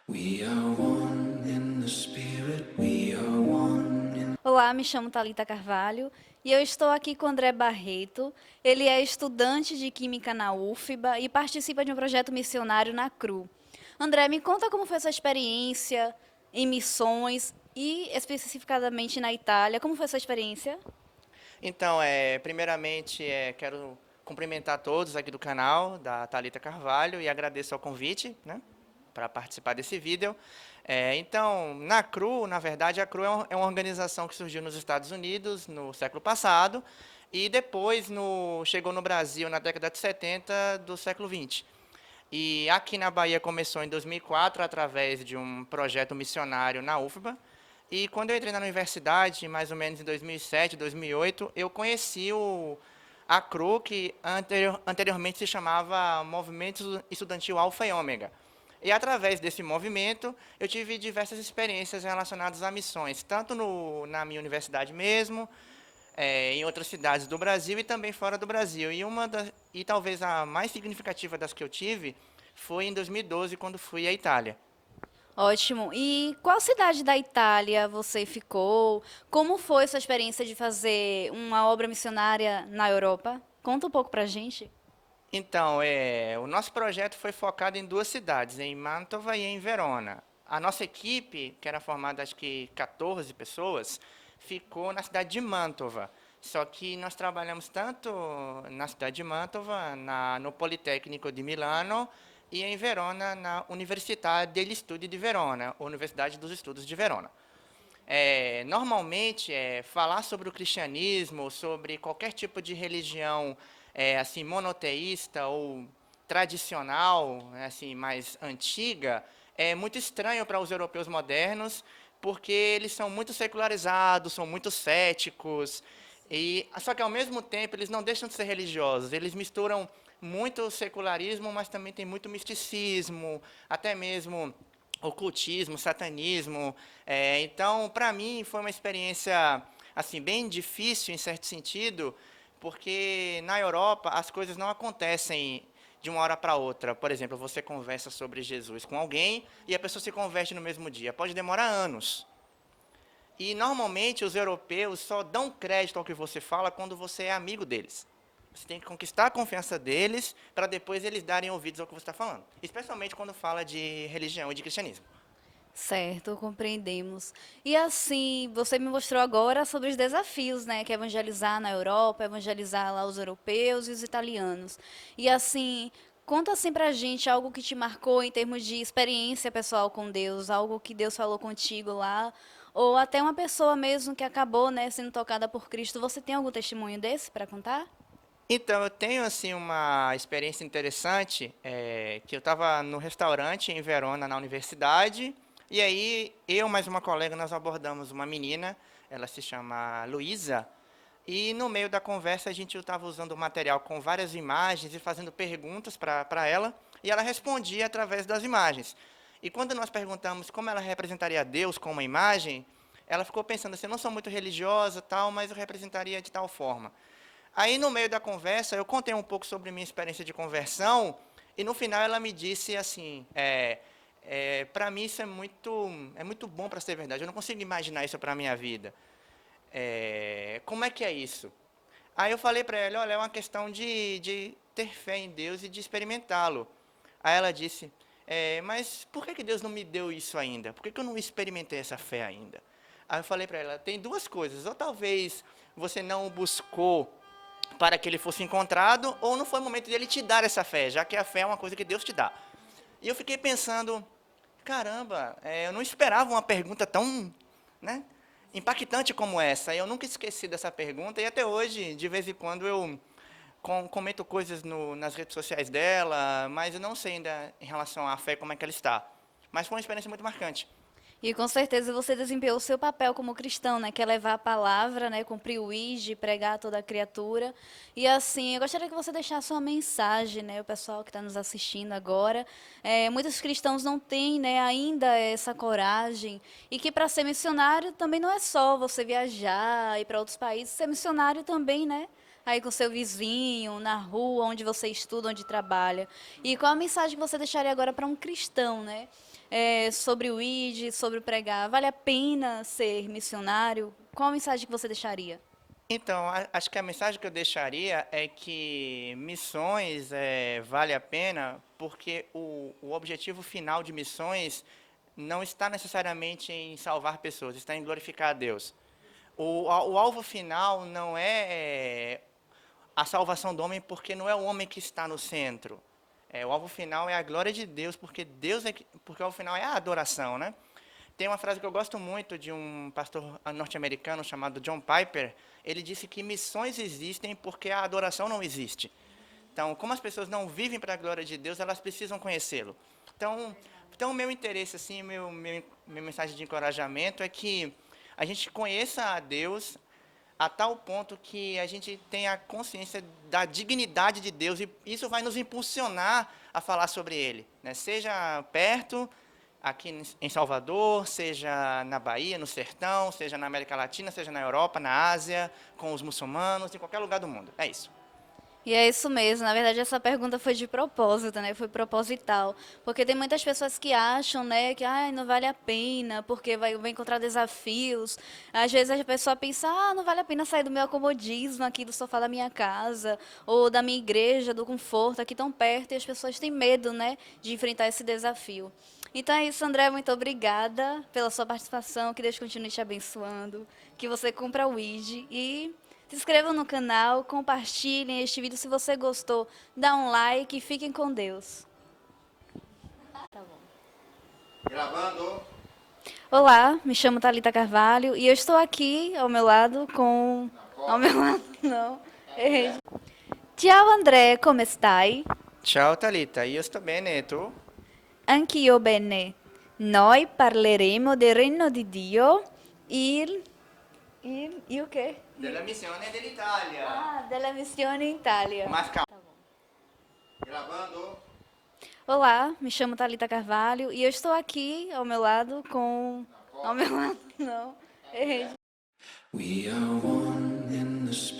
We are one in the spirit, we are one in... Olá, me chamo Thalita Carvalho e eu estou aqui com o André Barreto. Ele é estudante de Química na UFBA e participa de um projeto missionário na CRU. André, me conta como foi essa experiência em missões e especificadamente na Itália. Como foi essa experiência? Então, primeiramente, quero cumprimentar todos aqui do canal da Thalita Carvalho e agradeço ao convite, né, para participar desse vídeo. Então, na CRU, na verdade, a CRU é uma organização que surgiu nos Estados Unidos no século passado e depois chegou no Brasil na década de 70 do século 20. E aqui na Bahia começou em 2004 através de um projeto missionário na UFBA. E quando eu entrei na universidade, mais ou menos em 2007, 2008, eu conheci a CRU, que anteriormente se chamava Movimento Estudantil Alfa e Ômega. E através desse movimento, eu tive diversas experiências relacionadas a missões, tanto na minha universidade mesmo, em outras cidades do Brasil e também fora do Brasil. E talvez a mais significativa das que eu tive foi em 2012, quando fui à Itália. Ótimo. E qual cidade da Itália você ficou? Como foi sua experiência de fazer uma obra missionária na Europa? Conta um pouco pra gente. Então, o nosso projeto foi focado em duas cidades, em Mantova e em Verona. A nossa equipe, que era formada acho que 14 pessoas, ficou na cidade de Mantova. Só que nós trabalhamos tanto na cidade de Mantova, no Politecnico de Milano, e em Verona, na Università degli Studi di Verona, Universidade dos Estudos de Verona. Normalmente, falar sobre o cristianismo, sobre qualquer tipo de religião assim monoteísta ou tradicional, né, assim mais antiga, é muito estranho para os europeus modernos, porque eles são muito secularizados, são muito céticos, só que ao mesmo tempo eles não deixam de ser religiosos. Eles misturam muito secularismo, mas também tem muito misticismo, até mesmo ocultismo, satanismo. Então, para mim, foi uma experiência assim bem difícil em certo sentido, porque na Europa as coisas não acontecem de uma hora para outra. Por exemplo, você conversa sobre Jesus com alguém e a pessoa se converte no mesmo dia. Pode demorar anos. E normalmente os europeus só dão crédito ao que você fala quando você é amigo deles. Você tem que conquistar a confiança deles para depois eles darem ouvidos ao que você está falando. Especialmente quando fala de religião e de cristianismo. Certo, compreendemos. E assim, você me mostrou agora sobre os desafios, né, que é evangelizar na Europa, evangelizar lá os europeus e os italianos. E assim, conta assim pra gente algo que te marcou em termos de experiência pessoal com Deus, algo que Deus falou contigo lá, ou até uma pessoa mesmo que acabou, né, sendo tocada por Cristo. Você tem algum testemunho desse para contar? Então, eu tenho assim uma experiência interessante, que eu estava no restaurante em Verona, na universidade, e aí eu mais uma colega nós abordamos uma menina, ela se chama Luísa, e no meio da conversa a gente estava usando o material com várias imagens e fazendo perguntas para ela, e ela respondia através das imagens. E quando nós perguntamos como ela representaria Deus com uma imagem, ela ficou pensando assim, eu não sou muito religiosa, tal, mas eu representaria de tal forma. Aí, no meio da conversa, eu contei um pouco sobre minha experiência de conversão, e no final ela me disse assim, para mim isso é muito bom para ser verdade, eu não consigo imaginar isso para a minha vida. Como é que é isso? Aí eu falei para ela, olha, é uma questão de ter fé em Deus e de experimentá-lo. Aí ela disse, mas por que Deus não me deu isso ainda? Por que eu não experimentei essa fé ainda? Aí eu falei para ela, tem duas coisas, ou talvez você não o buscou para que ele fosse encontrado, ou não foi o momento dele te dar essa fé, já que a fé é uma coisa que Deus te dá. E eu fiquei pensando, caramba, eu não esperava uma pergunta tão, né, impactante como essa. Eu nunca esqueci dessa pergunta e até hoje, de vez em quando, eu comento coisas nas redes sociais dela, mas eu não sei ainda em relação à fé como é que ela está. Mas foi uma experiência muito marcante. E com certeza você desempenhou o seu papel como cristão, né? Que é levar a palavra, né? Cumprir o ID, pregar a toda a criatura. E assim, eu gostaria que você deixasse uma mensagem, né? O pessoal que está nos assistindo agora. Muitos cristãos não têm, né, ainda essa coragem. E que para ser missionário também não é só você viajar, ir para outros países. Ser missionário também, né? Aí com seu vizinho, na rua, onde você estuda, onde trabalha. E qual a mensagem que você deixaria agora para um cristão, né? sobre o ID, sobre pregar. Vale a pena ser missionário? Qual a mensagem que você deixaria? Então, acho que a mensagem que eu deixaria é que missões vale a pena porque o objetivo final de missões não está necessariamente em salvar pessoas, está em glorificar a Deus. O alvo final não é a salvação do homem, porque não é o homem que está no centro. O alvo final é a glória de Deus, porque porque o alvo final é a adoração, né? Tem uma frase que eu gosto muito de um pastor norte-americano chamado John Piper. Ele disse que missões existem porque a adoração não existe. Então, como as pessoas não vivem para a glória de Deus, elas precisam conhecê-lo. Então, o meu interesse, assim, minha mensagem de encorajamento é que a gente conheça a Deus a tal ponto que a gente tenha consciência da dignidade de Deus e isso vai nos impulsionar a falar sobre Ele, né? Seja perto, aqui em Salvador, seja na Bahia, no sertão, seja na América Latina, seja na Europa, na Ásia, com os muçulmanos, em qualquer lugar do mundo. É isso. E é isso mesmo. Na verdade, essa pergunta foi de propósito, né? Foi proposital. Porque tem muitas pessoas que acham, né, que não vale a pena, porque vai encontrar desafios. Às vezes a pessoa pensa, não vale a pena sair do meu acomodismo aqui do sofá da minha casa, ou da minha igreja, do conforto, aqui tão perto, e as pessoas têm medo, né, de enfrentar esse desafio. Então é isso, André. Muito obrigada pela sua participação. Que Deus continue te abençoando. Que você cumpra o ID e se inscrevam no canal, compartilhem este vídeo se você gostou, dá um like e fiquem com Deus. Gravando. Olá, me chamo Thalita Carvalho e eu estou aqui ao meu lado com... Ao meu lado, não. Errei. Ciao André, come stai? Ciao, Thalita. Io sto bene, e tu? Anch'io bene. Noi parleremo del regno di Dio, il quê? Della missione dell'Italia. Della missione in Italia. Mas calma. Gravando. Olá, me chamo Thalita Carvalho e eu estou aqui ao meu lado com... Ao meu lado, não. Errei. We are one in the spirit.